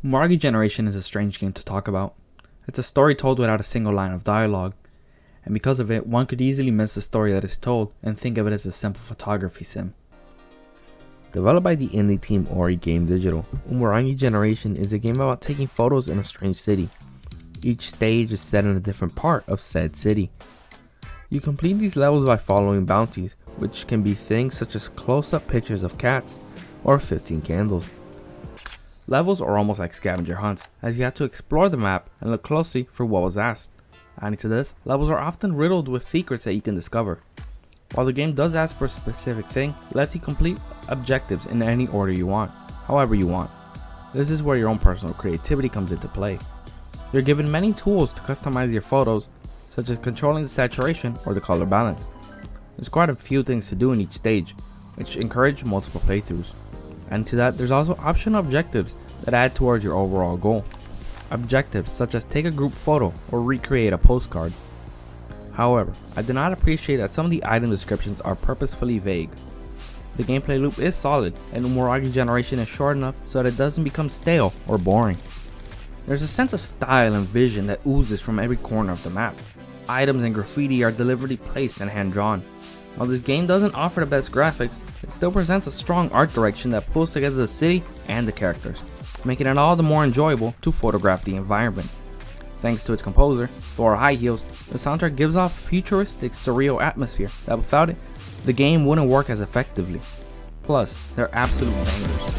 Umurangi Generation is a strange game to talk about. It's a story told without a single line of dialogue, and because of it, one could easily miss the story that is told and think of it as a simple photography sim. Developed by the indie team Ori Game Digital, Umurangi Generation is a game about taking photos in a strange city. Each stage is set in a different part of said city. You complete these levels by following bounties, which can be things such as close-up pictures of cats or 15 candles. Levels are almost like scavenger hunts, as you have to explore the map and look closely for what was asked. Adding to this, levels are often riddled with secrets that you can discover. While the game does ask for a specific thing, it lets you complete objectives in any order you want, however you want. This is where your own personal creativity comes into play. You're given many tools to customize your photos, such as controlling the saturation or the color balance. There's quite a few things to do in each stage, which encourage multiple playthroughs. And to that, there's also optional objectives that add towards your overall goal. Objectives such as take a group photo or recreate a postcard. However, I do not appreciate that some of the item descriptions are purposefully vague. The gameplay loop is solid, and Umurangi Generation is short enough so that it doesn't become stale or boring. There's a sense of style and vision that oozes from every corner of the map. Items and graffiti are deliberately placed and hand-drawn. While this game doesn't offer the best graphics, it still presents a strong art direction that pulls together the city and the characters, making it all the more enjoyable to photograph the environment. Thanks to its composer, Thor High Heels, the soundtrack gives off a futuristic, surreal atmosphere that without it, the game wouldn't work as effectively. Plus, they're absolute bangers.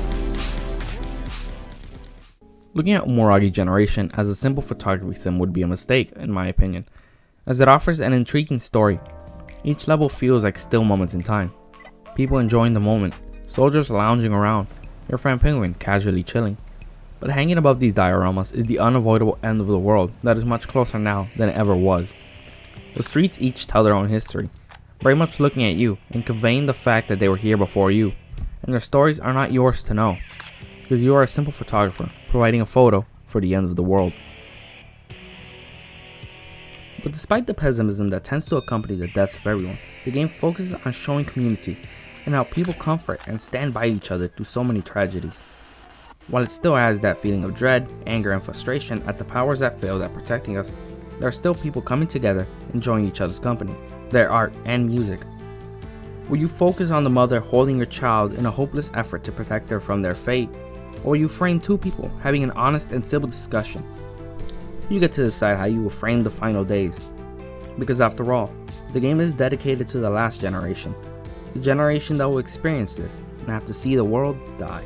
Looking at Umurangi Generation as a simple photography sim would be a mistake, in my opinion, as it offers an intriguing story. Each level feels like still moments in time. People enjoying the moment, soldiers lounging around, your friend Penguin casually chilling. But hanging above these dioramas is the unavoidable end of the world that is much closer now than it ever was. The streets each tell their own history, very much looking at you and conveying the fact that they were here before you, and their stories are not yours to know, because you are a simple photographer providing a photo for the end of the world. But despite the pessimism that tends to accompany the death of everyone, the game focuses on showing community and how people comfort and stand by each other through so many tragedies. While it still has that feeling of dread, anger, and frustration at the powers that failed at protecting us, there are still people coming together, enjoying each other's company, their art, and music. Will you focus on the mother holding her child in a hopeless effort to protect her from their fate, or will you frame two people having an honest and civil discussion? You get to decide how you will frame the final days, because after all, the game is dedicated to the last generation, the generation that will experience this and have to see the world die.